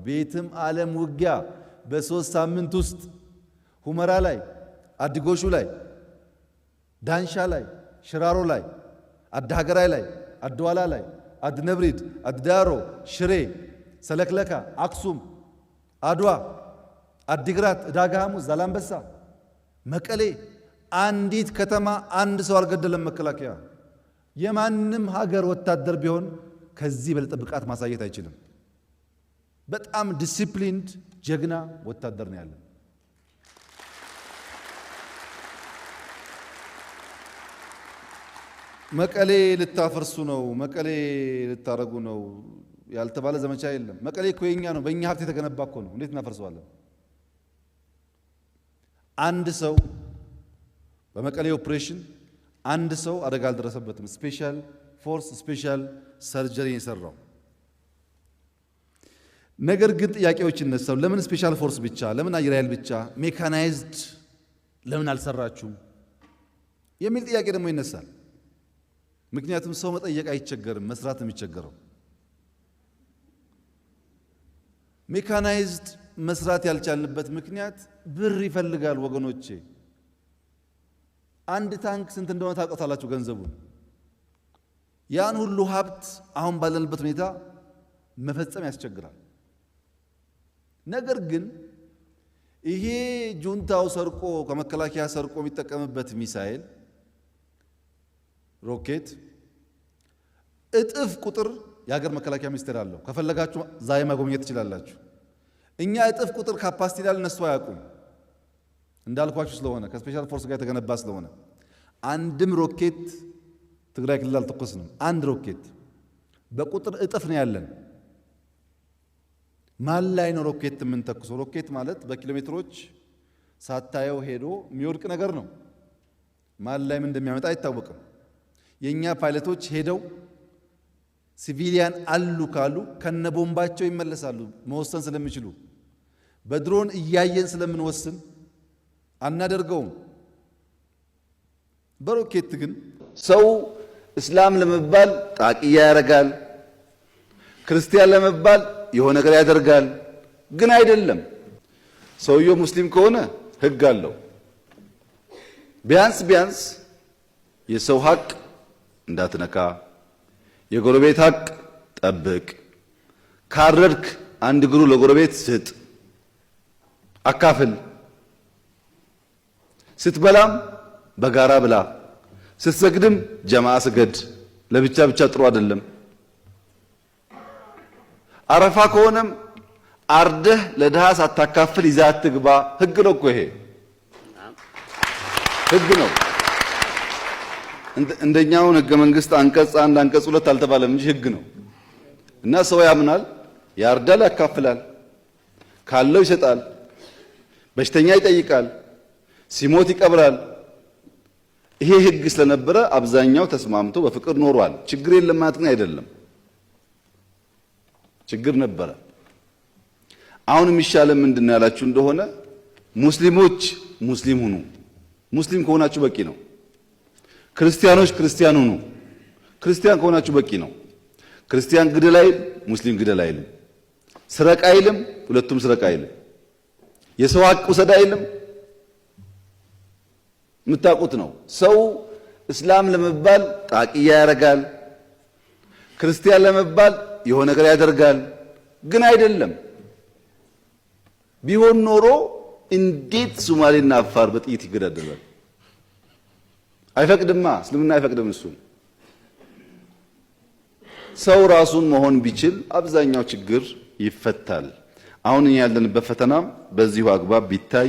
ቤትም ዓለም ውጊያ በ3 ሳምንት ውስጥ ሁመራ ላይ፣ አዲጎሹ ላይ፣ ዳንሻ ላይ፣ ሽራሮ ላይ፣ አዳሀገራይ ላይ፣ አድዋላ ላይ፣ አድነብሪድ፣ አድዳሮ፣ ሽሬ፣ ሰለክለካ፣ አክሱም፣ አድዋ፣ አዲግራት፣ ዕዳጋ ሐሙስ፣ ዛላምበሳ፣ መቀሌ አንዲት ከተማ አንድ ሰው አልገደለም መከላከያ። የማንም ሀገር ወታደር ቢሆን ከዚህ በለጠ ብቃት ማሳየት አይችልም። በጣም ዲሲፕሊንድ ጀግና ወታደር ነው ያለን። መቀሌ ልታፈርሱ ነው፣ መቀሌ ልታረጉ ነው ያልተባለ ዘመቻ የለም። መቀሌ እኮ የኛ ነው፣ በእኛ ሀብት የተገነባ እኮ ነው። እንዴት እናፈርሰዋለን? አንድ ሰው በመቀሌ ኦፕሬሽን አንድ ሰው አደጋ አልደረሰበትም። ስፔሻል ፎርስ ስፔሻል ሰርጀሪ የሰራው ነገር ግን ጥያቄዎች ይነሳሉ። ለምን ስፔሻል ፎርስ ብቻ? ለምን አየር ኃይል ብቻ? ሜካናይዝድ ለምን አልሰራችሁም የሚል ጥያቄ ደግሞ ይነሳል። ምክንያቱም ሰው መጠየቅ አይቸገርም፣ መስራት ነው የሚቸገረው። ሜካናይዝድ መስራት ያልቻልንበት ምክንያት ብር ይፈልጋል ወገኖቼ። አንድ ታንክ ስንት እንደሆነ ታውቁታላችሁ ገንዘቡን። ያን ሁሉ ሀብት አሁን ባለንበት ሁኔታ መፈጸም ያስቸግራል። ነገር ግን ይሄ ጁንታው ሰርቆ ከመከላከያ ሰርቆ የሚጠቀምበት ሚሳኤል ሮኬት እጥፍ ቁጥር የሀገር መከላከያ ሚኒስቴር አለው። ከፈለጋችሁ ዛሬ ማጎብኘት ትችላላችሁ። እኛ እጥፍ ቁጥር ካፓሲቲ ላይ እነሱ አያውቁም። እንዳልኳችሁ ስለሆነ ከስፔሻል ፎርስ ጋር የተገነባ ስለሆነ አንድም ሮኬት ትግራይ ክልል አልተኮስንም። አንድ ሮኬት በቁጥር እጥፍ ነው ያለን። ማን ላይ ነው ሮኬት የምንተኩሰው? ሮኬት ማለት በኪሎ ሜትሮች ሳታየው ሄዶ የሚወድቅ ነገር ነው። ማን ላይ ምን እንደሚያመጣ አይታወቅም። የኛ ፓይለቶች ሄደው ሲቪሊያን አሉ ካሉ ከነቦምባቸው ይመለሳሉ፣ መወሰን ስለሚችሉ። በድሮን እያየን ስለምንወስን አናደርገውም። በሮኬት ግን ሰው እስላም ለመባል ጣቂያ ያደርጋል፣ ክርስቲያን ለመባል የሆነ ነገር ያደርጋል። ግን አይደለም። ሰውየው ሙስሊም ከሆነ ህግ አለው። ቢያንስ የሰው ሀቅ እንዳትነካ፣ የጎረቤት ሀቅ ጠብቅ፣ ካረድክ አንድ እግሩ ለጎረቤት ስጥ፣ አካፍል፣ ስትበላም በጋራ ብላ፣ ስትሰግድም ጀማዓ ስገድ። ለብቻ ጥሩ አይደለም። አረፋ ከሆነም አርደህ ለድሃ ሳታካፍል ይዘህ አትግባ። ህግ ነው እኮ ይሄ፣ ህግ ነው። እንደኛውን ህገ መንግስት አንቀጽ 1 አንቀጽ 2 አልተባለም እንጂ ህግ ነው። እና ሰው ያምናል፣ ያርዳል፣ ያካፍላል፣ ካለው ይሰጣል፣ በሽተኛ ይጠይቃል፣ ሲሞት ይቀብራል። ይሄ ህግ ስለነበረ አብዛኛው ተስማምቶ በፍቅር ኖሯል። ችግር የለም ማለት ግን አይደለም። ችግር ነበረ። አሁን የሚሻለው ምንድነው ያላችሁ እንደሆነ ሙስሊሞች ሙስሊም ሁኑ። ሙስሊም ከሆናችሁ በቂ ነው። ክርስቲያኖች ክርስቲያን ሁኑ። ክርስቲያን ከሆናችሁ በቂ ነው። ክርስቲያን ግደል አይልም፣ ሙስሊም ግደል አይልም። ስረቅ አይልም፣ ሁለቱም ስረቅ አይልም። የሰው ሀቅ ውሰድ አይልም። የምታውቁት ነው። ሰው እስላም ለመባል ጣቂያ ያደርጋል፣ ክርስቲያን ለመባል የሆነ ነገር ያደርጋል። ግን አይደለም። ቢሆን ኖሮ እንዴት ሶማሌና አፋር በጥይት ይገዳደላል? አይፈቅድማ። እስልምና አይፈቅድም። እሱ ሰው ራሱን መሆን ቢችል አብዛኛው ችግር ይፈታል። አሁን ያለንበት ፈተናም በዚሁ አግባብ ቢታይ